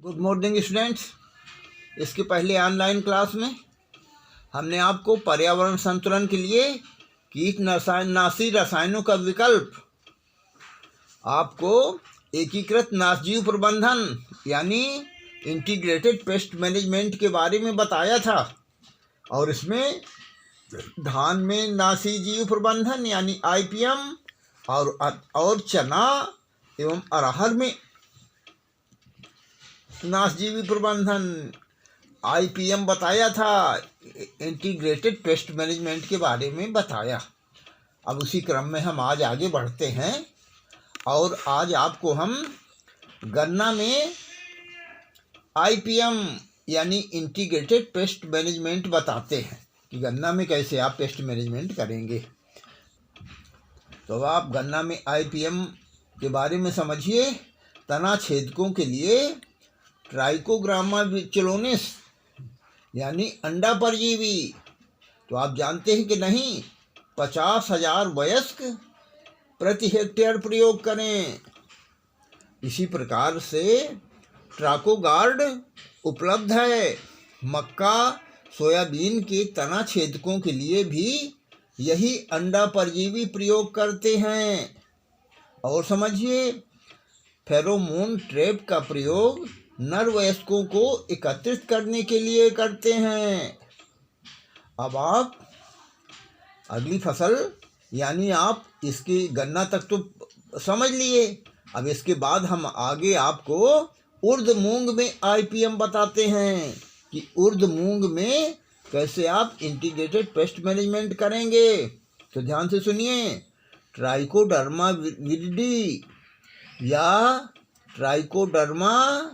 Good morning students. इसके पहले online class में हमने आपको पर्यावरण संतुलन के लिए कीटनाशी रसायनों का विकल्प, आपको एकीकृत नाशजीव प्रबंधन यानी इंटीग्रेटेड पेस्ट मैनेजमेंट के बारे में बताया था। और इसमें धान में नाशीजीव प्रबंधन यानी IPM और चना एवं अरहर में नाशजीवी प्रबंधन IPM बताया था। इंटीग्रेटेड पेस्ट मैनेजमेंट के बारे में बताया। अब उसी क्रम में हम आज आगे बढ़ते हैं और आज आपको हम गन्ना में IPM यानी इंटीग्रेटेड पेस्ट मैनेजमेंट बताते हैं कि गन्ना में कैसे आप पेस्ट मैनेजमेंट करेंगे। तो आप गन्ना में IPM के बारे में समझिए। तना छेदकों के लिए ट्राइकोग्रामा विचलोनिस यानी अंडा परजीवी, तो आप जानते हैं कि नहीं, 50,000 वयस्क प्रति हेक्टेयर प्रयोग करें। इसी प्रकार से ट्राकोगार्ड उपलब्ध है। मक्का सोयाबीन के तना छेदकों के लिए भी यही अंडा परजीवी प्रयोग करते हैं। और समझिए, फेरोमोन ट्रैप का प्रयोग नर वयस्कों को एकत्रित करने के लिए करते हैं। अब आप अगली फसल यानी आप इसकी गन्ना तक तो समझ लिए। अब इसके बाद हम आगे आपको उर्द मूंग में IPM बताते हैं कि उर्द मूंग में कैसे आप इंटीग्रेटेड पेस्ट मैनेजमेंट करेंगे। तो ध्यान से सुनिए। ट्राइकोडर्मा विरिडी या ट्राइकोडर्मा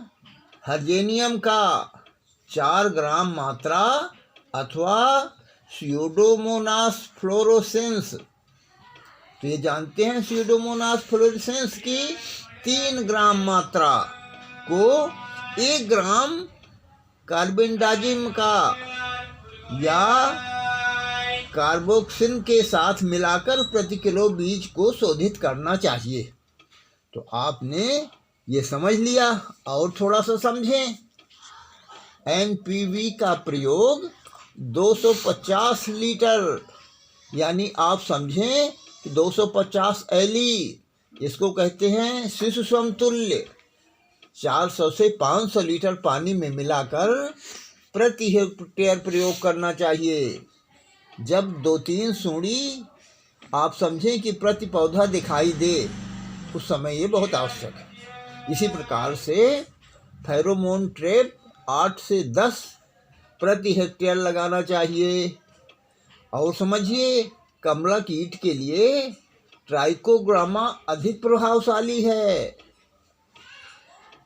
हर्जेनियम का 4 ग्राम मात्रा अथवा स्यूडोमोनास फ्लोरोसेंस, तो ये जानते हैं स्यूडोमोनास फ्लोरोसेंस की 3 ग्राम मात्रा को 1 ग्राम कार्बेंडाजिम का या कार्बोक्सिन के साथ मिलाकर प्रति किलो बीज को शोधित करना चाहिए। तो आपने ये समझ लिया। और थोड़ा सा समझें। NPV का प्रयोग 250 लीटर यानी आप समझें कि 250 LE, इसको कहते हैं शिशु समतुल्य, 400 से 500 लीटर पानी में मिलाकर प्रति हेक्टेयर प्रयोग करना चाहिए। जब 2-3 सूंडी आप समझें कि प्रति पौधा दिखाई दे, उस समय ये बहुत आवश्यक है। इसी प्रकार से फेरोमोन ट्रैप 8 से 10 प्रति हेक्टेयर लगाना चाहिए। और समझिए, कमला कीट के लिए ट्राइकोग्रामा अधिक प्रभावशाली है।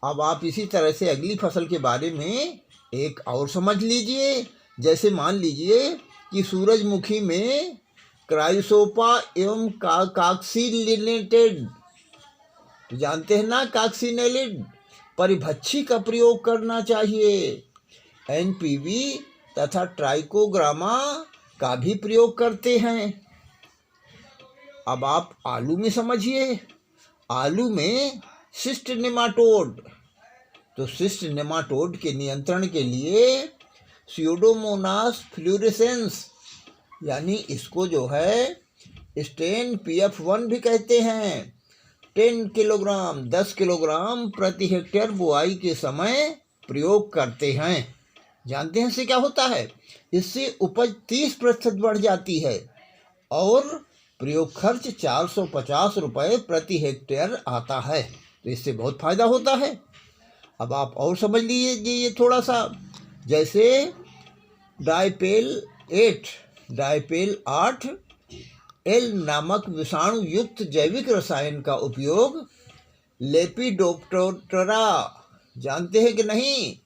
अब आप इसी तरह से अगली फसल के बारे में एक और समझ लीजिए। जैसे मान लीजिए कि सूरजमुखी में क्राइसोपा एवं काक्सीलिनेटेड, जानते हैं ना, काक्सीनेलिड परिभक्षी का प्रयोग करना चाहिए। NPV तथा ट्राइकोग्रामा का भी प्रयोग करते हैं। अब आप आलू में समझिए। आलू में सिस्ट नेमाटोड, तो सिस्ट नेमाटोड के नियंत्रण के लिए स्यूडोमोनास फ्लोरेसेंस यानी इसको जो है स्टेन PF1 भी कहते हैं, 10 किलोग्राम प्रति हेक्टेयर बुआई के समय प्रयोग करते हैं। जानते हैं इससे क्या होता है? इससे उपज 30% बढ़ जाती है और प्रयोग खर्च 450 रुपये प्रति हेक्टेयर आता है। तो इससे बहुत फायदा होता है। अब आप और समझ लीजिए ये थोड़ा सा। जैसे डाइपेल 8 L नामक विषाणु युक्त जैविक रसायन का उपयोग लेपिडोप्टेरा, जानते हैं कि नहीं,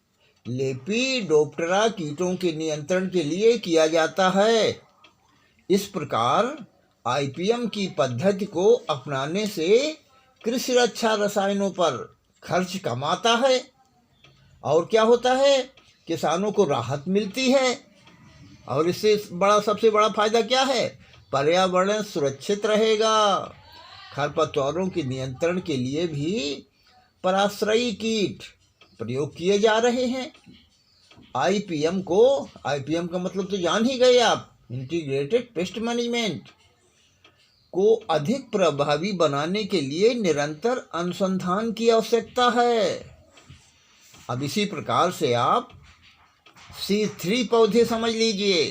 लेपिडोप्टेरा कीटों के नियंत्रण के लिए किया जाता है। इस प्रकार IPM की पद्धति को अपनाने से कृषि रक्षा रसायनों पर खर्च कम आता है। और क्या होता है, किसानों को राहत मिलती है। और इससे सबसे बड़ा फायदा क्या है? पर्यावरण सुरक्षित रहेगा। खरपतवारों के नियंत्रण के लिए भी पराश्रयी कीट प्रयोग किए जा रहे हैं। आईपीएम का मतलब तो जान ही गए आप, इंटीग्रेटेड पेस्ट मैनेजमेंट को अधिक प्रभावी बनाने के लिए निरंतर अनुसंधान की आवश्यकता है। अब इसी प्रकार से आप C3 पौधे समझ लीजिए।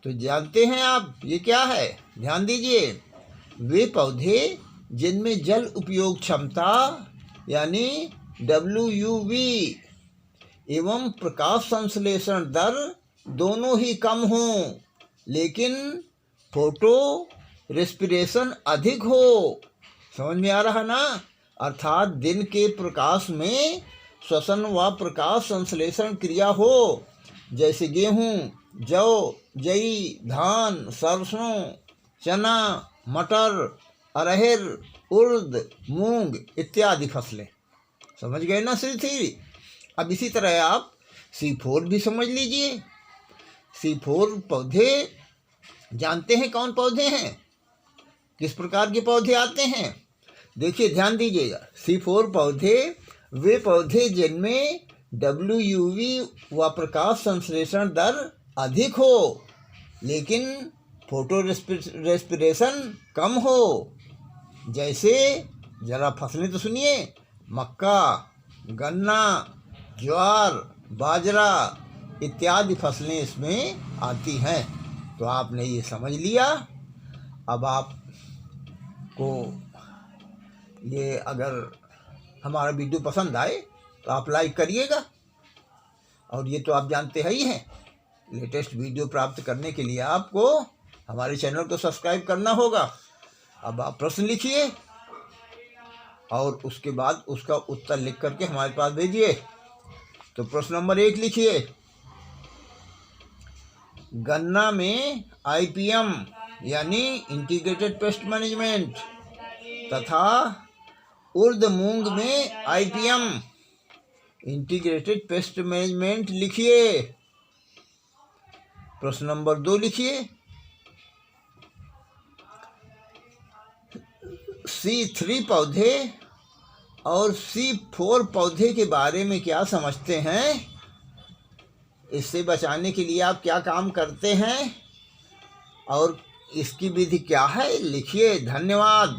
तो जानते हैं आप ये क्या है? ध्यान दीजिए, वे पौधे जिनमें जल उपयोग क्षमता यानी WUV एवं प्रकाश संश्लेषण दर दोनों ही कम हों, लेकिन फोटो रेस्पिरेशन अधिक हो। समझ में आ रहा ना? अर्थात दिन के प्रकाश में श्वसन व प्रकाश संश्लेषण क्रिया हो, जैसे गेहूँ, जौ, जई, धान, सरसों, चना, मटर, अरहर, उर्द, मूंग इत्यादि फसलें। समझ गए ना C3? अब इसी तरह आप C4 भी समझ लीजिए। C4 पौधे जानते हैं कौन पौधे हैं? किस प्रकार के पौधे आते हैं? देखिए, ध्यान दीजिएगा। C4 पौधे वे पौधे जिनमें WUV व प्रकाश संश्लेषण दर अधिक हो, लेकिन फोटो रेस्पिरेशन कम हो। जैसे जरा फसलें तो सुनिए, मक्का, गन्ना, ज्वार, बाजरा इत्यादि फसलें इसमें आती हैं। तो आपने ये समझ लिया। अब आपको ये अगर हमारा वीडियो पसंद आए तो आप लाइक करिएगा, और ये तो आप जानते ही हैं, लेटेस्ट वीडियो प्राप्त करने के लिए आपको हमारे चैनल को सब्सक्राइब करना होगा। अब आप प्रश्न लिखिए और उसके बाद उसका उत्तर लिख करके हमारे पास भेजिए। तो प्रश्न नंबर 1 लिखिए, गन्ना में IPM यानी इंटीग्रेटेड पेस्ट मैनेजमेंट तथा उर्द मूंग में IPM इंटीग्रेटेड पेस्ट मैनेजमेंट लिखिए। प्रश्न नंबर 2 लिखिए, C3 पौधे और C4 पौधे के बारे में क्या समझते हैं? इससे बचाने के लिए आप क्या काम करते हैं और इसकी विधि क्या है? लिखिए। धन्यवाद।